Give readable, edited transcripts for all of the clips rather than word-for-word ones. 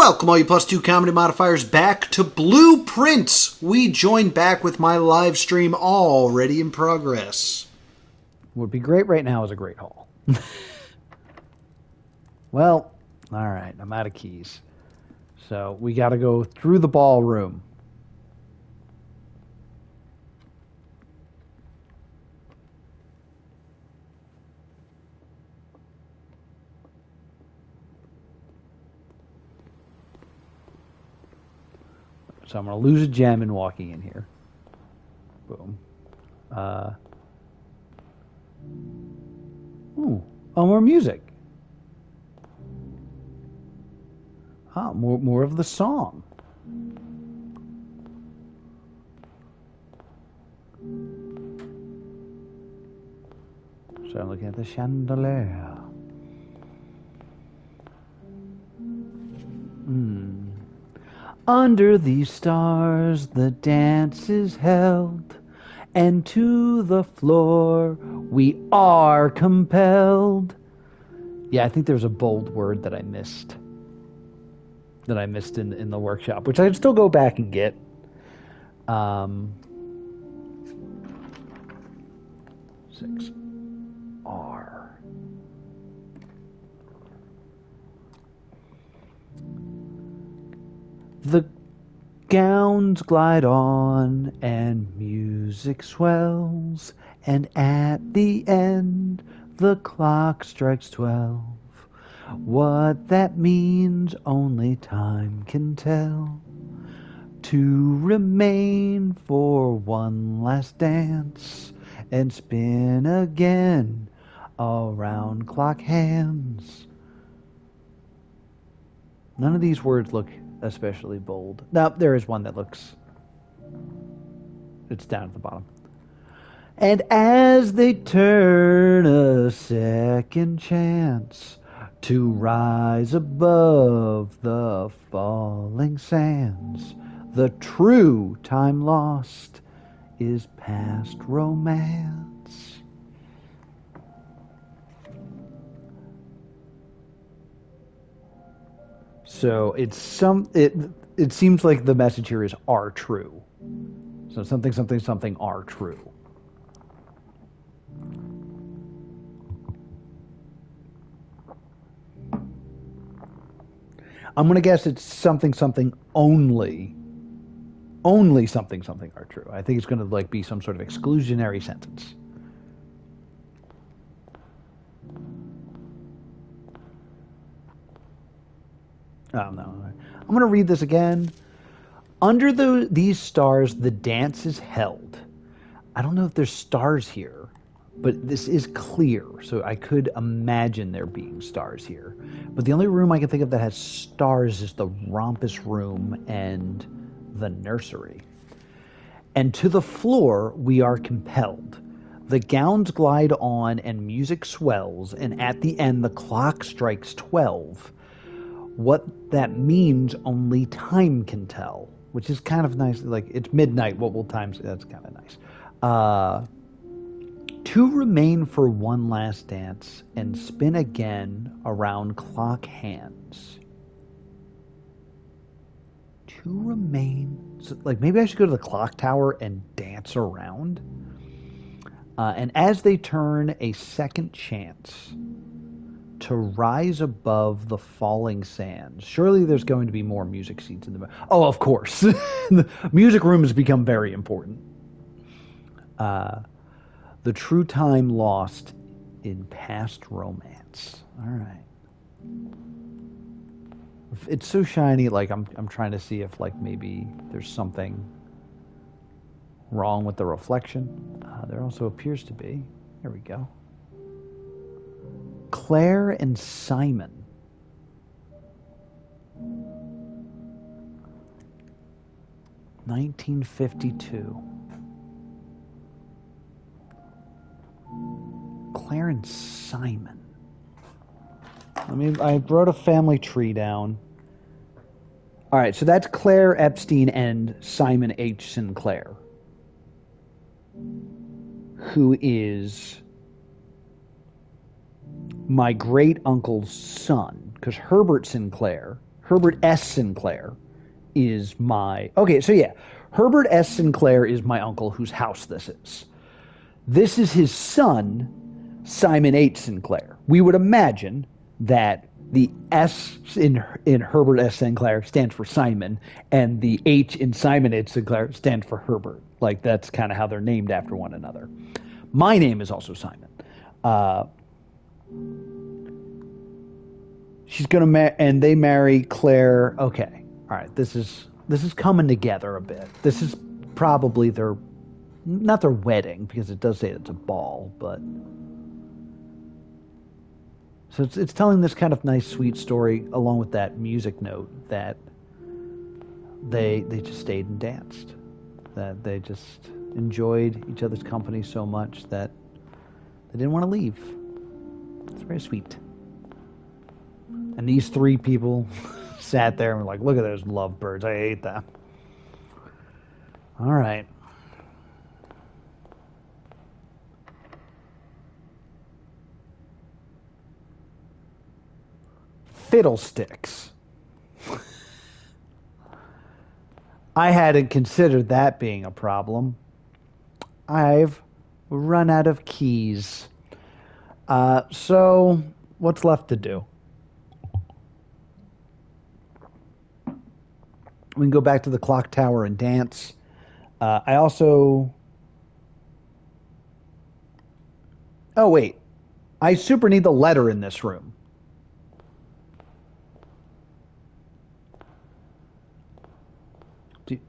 Welcome, all you plus two comedy modifiers, back to Blueprints. We join back with my live stream already in progress. What would be great right now is a great haul. Well, all right, I'm out of keys. So we got to go through the ballroom. So I'm going to lose a gem in walking in here. Boom. More music. More of the song. So I'm looking at the chandelier. Under these stars the dance is held, and to the floor we are compelled. Yeah, I think there's a bold word that I missed. In the workshop, which I can still go back and get. Six R. The gowns glide on and music swells, and at the end the clock strikes 12. What that means only time can tell. To remain for one last dance and spin again around clock hands. None of these words look especially bold. Now, there is one that looks... It's down at the bottom. And as they turn a second chance to rise above the falling sands, the true time lost is past romance. So it seems like the message here is are true. So something are true. I'm going to guess it's something only something are true. I think it's going to be some sort of exclusionary sentence. Oh, no. I'm going to read this again. Under these stars, the dance is held. I don't know if there's stars here, but this is clear, so I could imagine there being stars here. But the only room I can think of that has stars is the rompus room and the nursery. And to the floor we are compelled. The gowns glide on and music swells, and at the end the clock strikes 12. What that means only time can tell, which is kind of nice. It's midnight, what will time say? That's kind of nice. To remain for one last dance and spin again around clock hands. To remain... So, maybe I should go to the clock tower and dance around. And as they turn a second chance to rise above the falling sands. Surely there's going to be more music seats in the... Oh, of course. The music room has become very important. The true time lost in past romance. All right. It's so shiny, I'm trying to see if maybe there's something wrong with the reflection. There also appears to be. There we go. Claire and Simon. (1952). Claire and Simon. I wrote a family tree down. All right, so that's Claire Epstein and Simon H. Sinclair, who is my great uncle's son, because Herbert Sinclair, Herbert S. Sinclair is my... Okay, so yeah. Herbert S. Sinclair is my uncle whose house this is. This is his son, Simon H. Sinclair. We would imagine that the S in Herbert S. Sinclair stands for Simon, and the H in Simon H. Sinclair stands for Herbert. Like, that's kind of how they're named after one another. My name is also Simon. She's gonna and they marry Claire. Okay, all right. This is coming together a bit. This is probably not their wedding, because it does say it's a ball, but so it's telling this kind of nice, sweet story along with that music note that they just stayed and danced, that they just enjoyed each other's company so much that they didn't want to leave. It's very sweet. And these three people sat there and were like, look at those lovebirds. I hate them. All right. Fiddlesticks. I hadn't considered that being a problem. I've run out of keys. So what's left to do? We can go back to the clock tower and dance. I also... Oh, wait. I super need the letter in this room.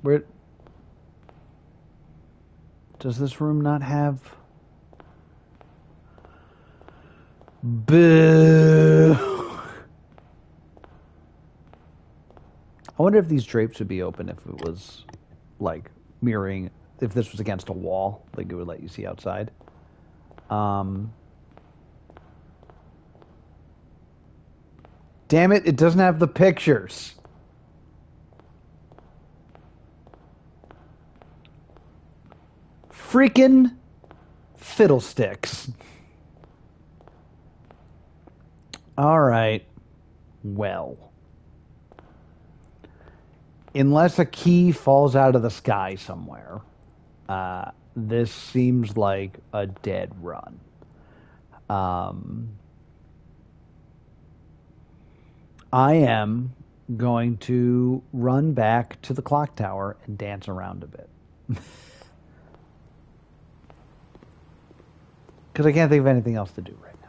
Where... Does this room not have... Boo! I wonder if these drapes would be open if it was, like, mirroring... If this was against a wall, like it would let you see outside. Damn it, it doesn't have the pictures. Freaking fiddlesticks. All right. Well. Unless a key falls out of the sky somewhere, this seems like a dead run. I am going to run back to the clock tower and dance around a bit. Because I can't think of anything else to do right now.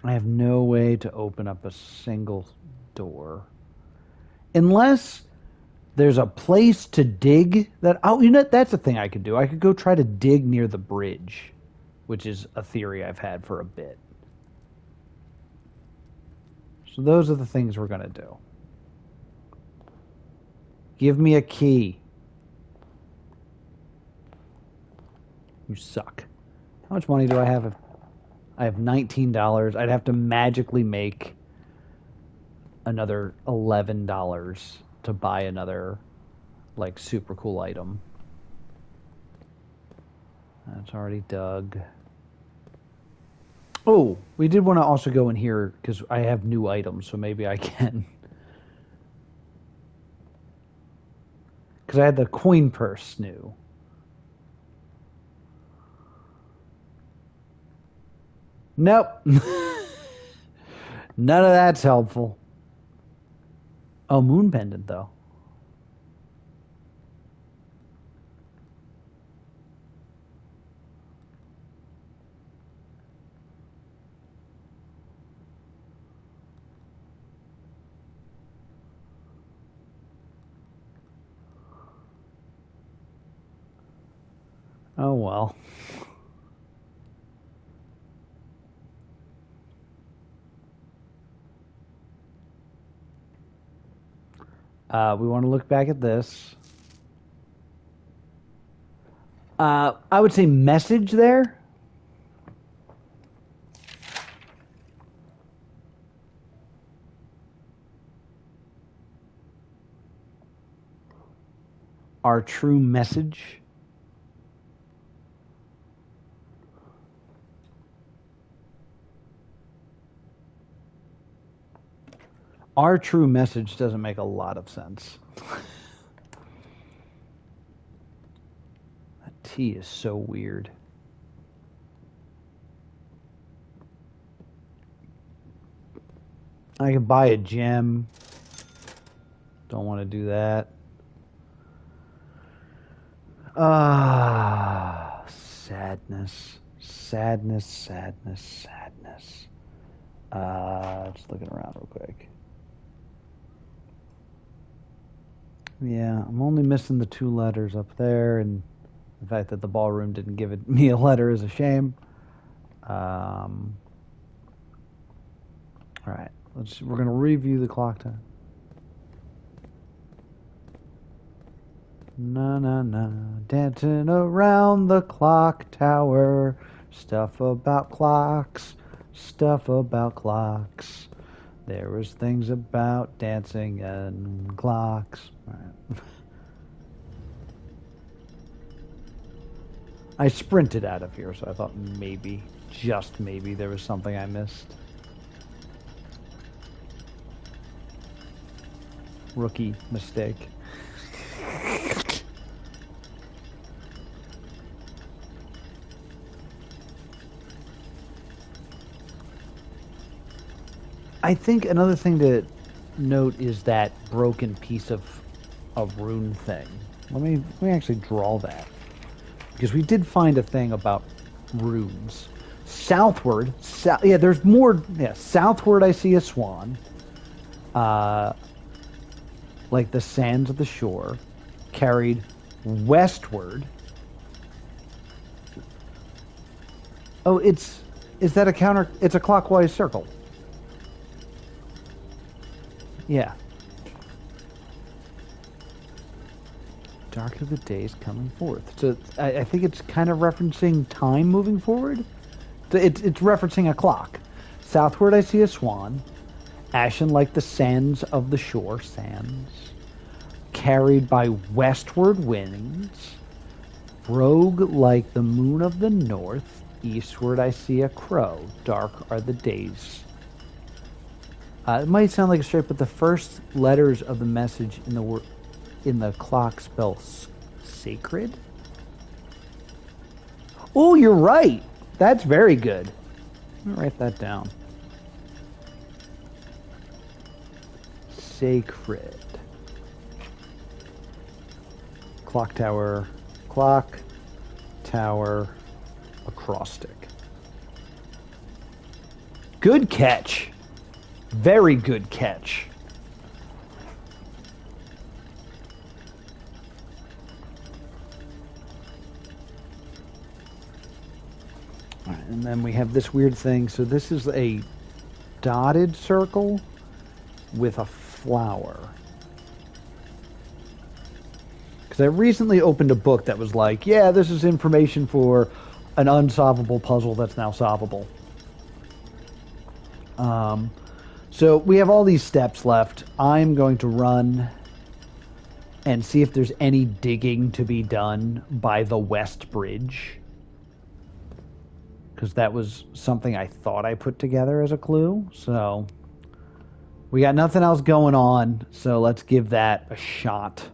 I have no way to open up a single door. Unless there's a place to dig that... Oh, you know, that's a thing I could do. I could go try to dig near the bridge, which is a theory I've had for a bit. So those are the things we're going to do. Give me a key. You suck. How much money do I have? I have $19. I'd have to magically make another $11 to buy another, like, super cool item. That's already dug. Oh, we did want to also go in here because I have new items, so maybe I can. Because I had the coin purse new. Nope. None of that's helpful. Oh, moon pendant, though. Oh, well. We want to look back at this. I would say message there. Our true message. Our true message doesn't make a lot of sense. That T is so weird. I can buy a gem. Don't want to do that. Sadness. Sadness, sadness, sadness. Just looking around real quick. Yeah, I'm only missing the 2 letters up there, and the fact that the ballroom didn't give me a letter is a shame. All right, we're gonna review the clock time. Na na na, dancing around the clock tower. Stuff about clocks, stuff about clocks. There was things about dancing and clocks. All right. I sprinted out of here, so I thought maybe, just maybe, there was something I missed. Rookie mistake. I think another thing to note is that broken piece of rune thing. Let me actually draw that, because we did find a thing about runes. Southward, yeah, there's more. Yeah, southward I see a swan. Like the sands of the shore, carried westward. Oh, is that a counter? It's a clockwise circle. Yeah. Dark of the days coming forth. So I think it's kind of referencing time moving forward. It's referencing a clock. Southward I see a swan, ashen like the sands of the shore, sands, carried by westward winds, rogue like the moon of the north, eastward I see a crow, dark are the days. It might sound like a straight, but the first letters of the message in the clock spell sacred. Oh, you're right. That's very good. Let me write that down. Sacred. Clock tower, acrostic. Good catch. Very good catch. All right, and then we have this weird thing. So this is a dotted circle with a flower. Because I recently opened a book that was like, yeah, this is information for an unsolvable puzzle that's now solvable. So we have all these steps left. I'm going to run and see if there's any digging to be done by the West Bridge. Because that was something I thought I put together as a clue. So we got nothing else going on. So let's give that a shot.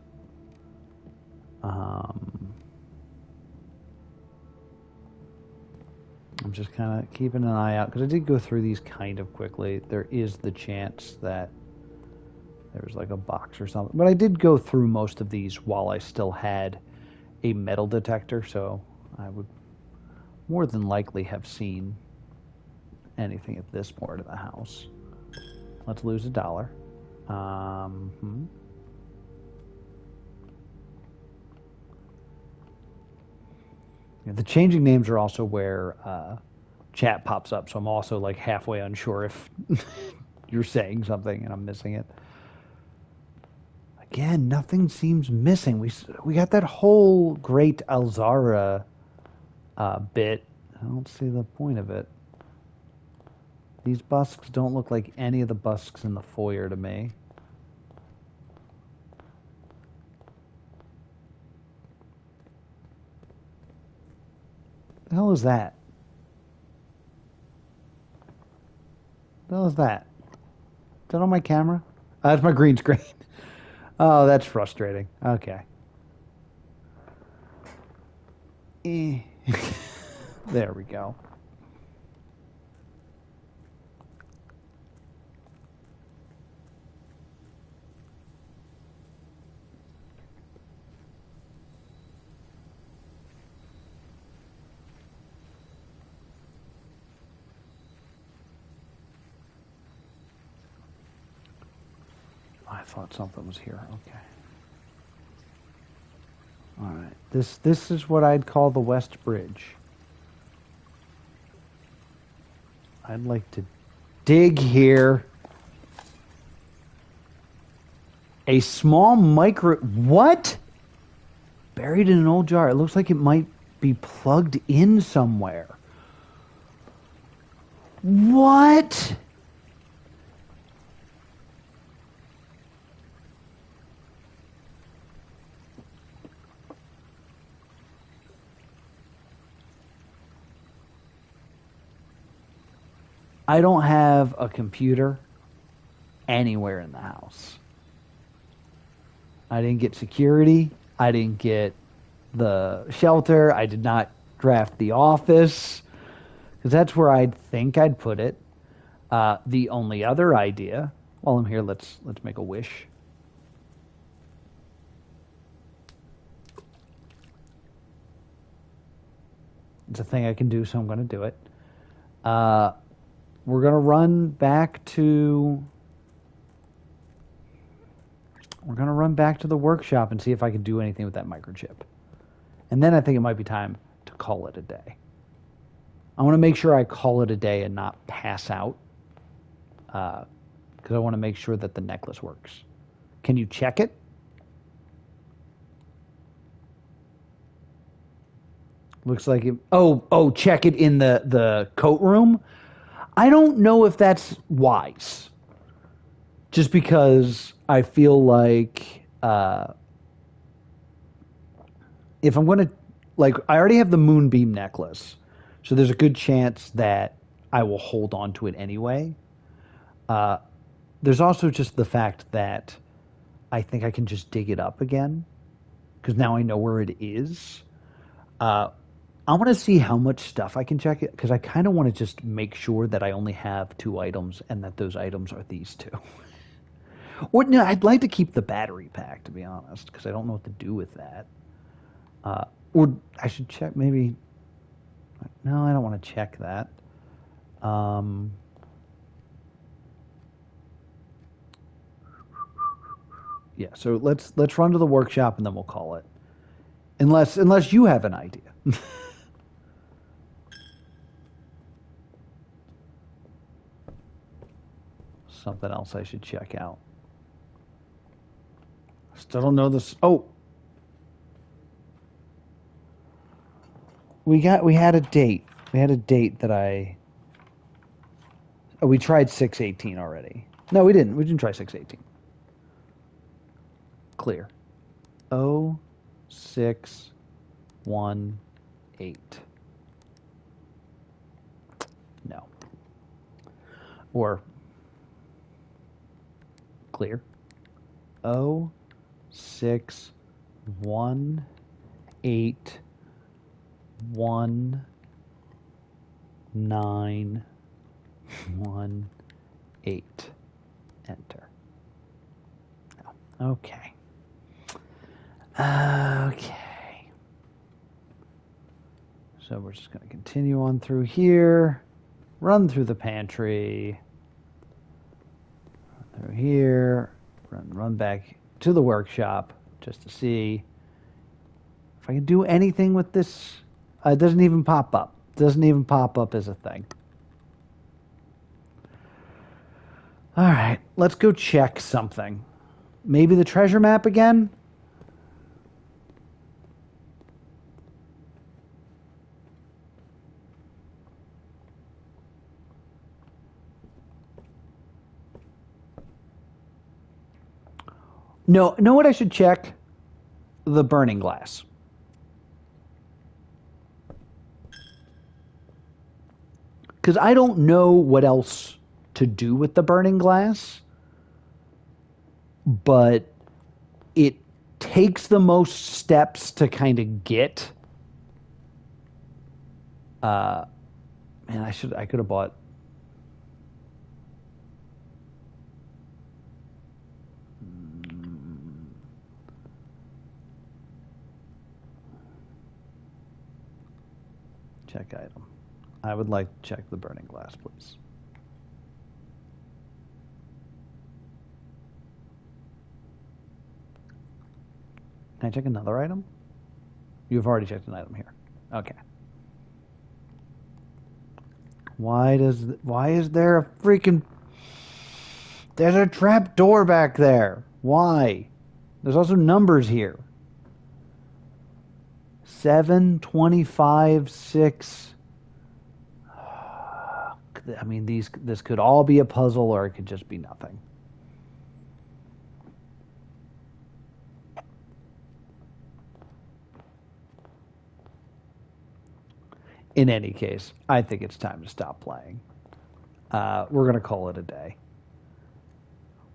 I'm just kind of keeping an eye out, because I did go through these kind of quickly. There is the chance that there's like a box or something. But I did go through most of these while I still had a metal detector, so I would more than likely have seen anything at this part of the house. Let's lose $1. The changing names are also where chat pops up, so I'm also like halfway unsure if you're saying something and I'm missing it. Again, nothing seems missing. We got that whole Great Alzara bit. I don't see the point of it. These busks don't look like any of the busks in the foyer to me. The hell is that? The hell is that? Is that on my camera? That's my green screen. Oh, that's frustrating. Okay. There we go. I thought something was here. Okay. All right. This is what I'd call the West Bridge. I'd like to dig here. A small micro... What? Buried in an old jar. It looks like it might be plugged in somewhere. What? I don't have a computer anywhere in the house. I didn't get security. I didn't get the shelter. I did not draft the office, because that's where I'd think I'd put it. The only other idea, while I'm here, let's make a wish. It's a thing I can do, so I'm going to do it. We're going to run back to... We're going to run back to the workshop and see if I can do anything with that microchip. And then I think it might be time to call it a day. I want to make sure I call it a day and not pass out. Because I want to make sure that the necklace works. Can you check it? Looks like it... Oh, check it in the coat room? I don't know if that's wise. Just because I feel like if I'm going to... Like, I already have the moonbeam necklace. So there's a good chance that I will hold on to it anyway. There's also just the fact that I think I can just dig it up again. Because now I know where it is. I want to see how much stuff I can check it, because I kind of want to just make sure that I only have 2 items and that those items are these 2. Or no, I'd like to keep the battery pack, to be honest, because I don't know what to do with that. Or I should check maybe... No, I don't want to check that. Yeah, so let's run to the workshop and then we'll call it. Unless you have an idea. Something else I should check out. Still don't know this. Oh, we had a date. We had a date that I. Oh, we tried 618 already. No, we didn't. We didn't try 618. Clear. 0618. No. Or clear. 06181918. Enter. Okay. Okay. So we're just going to continue on through here, run through the pantry, through here, run back to the workshop just to see if I can do anything with this. It doesn't even pop up. It doesn't even pop up as a thing. All right, let's go check something. Maybe the treasure map again? No, know what I should check? The burning glass. because I don't know what else to do with the burning glass, but it takes the most steps to kind of get. Man, I could have bought. Check item. I would like to check the burning glass, please. Can I check another item? You've already checked an item here. Okay. Why is there a freaking... There's a trap door back there. Why? There's also numbers here. 7, 25, 6. I mean, this could all be a puzzle, or it could just be nothing. In any case, I think it's time to stop playing. We're going to call it a day.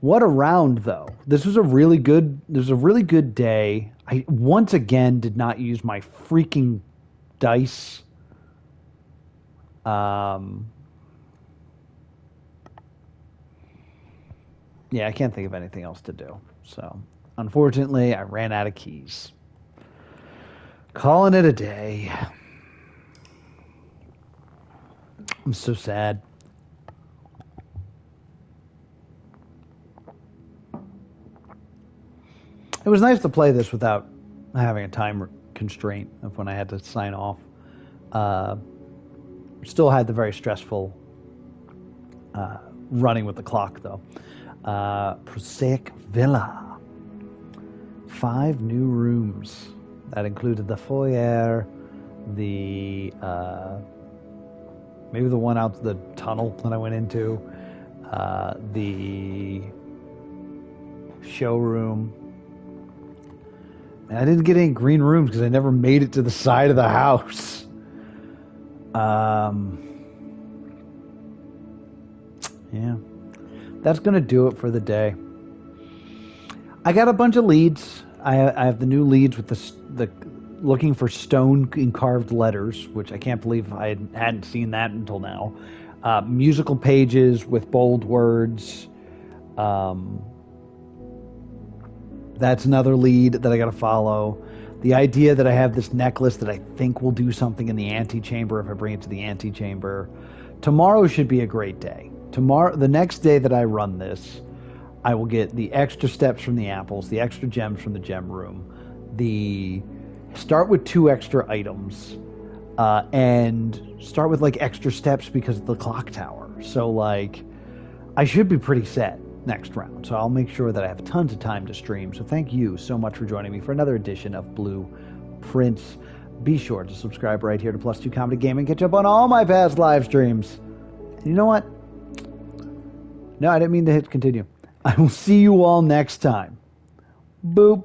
What a round, though. This was a really good day. I once again did not use my freaking dice. Yeah, I can't think of anything else to do. So, unfortunately, I ran out of keys. Calling it a day. I'm so sad. It was nice to play this without having a time constraint of when I had to sign off. Still had the very stressful running with the clock, though. Prosaic Villa. 5 new rooms. That included the foyer, the... maybe the one out the tunnel that I went into, the showroom. And I didn't get any green rooms because I never made it to the side of the house. Yeah. That's going to do it for the day. I got a bunch of leads. I have the new leads with the looking for stone carved letters, which I can't believe I hadn't seen that until now. Musical pages with bold words. That's another lead that I got to follow. The idea that I have this necklace that I think will do something in the antechamber if I bring it to the antechamber. Tomorrow should be a great day. Tomorrow, the next day that I run this, I will get the extra steps from the apples, the extra gems from the gem room, start with 2 extra items, and start with like extra steps because of the clock tower. So like, I should be pretty set next round. So I'll make sure that I have tons of time to stream. So thank you so much for joining me for another edition of Blue Prince. Be sure to subscribe right here to Plus 2 Comedy Gaming. Catch up on all my past live streams. And you know what? No, I didn't mean to hit continue. I will see you all next time. Boop.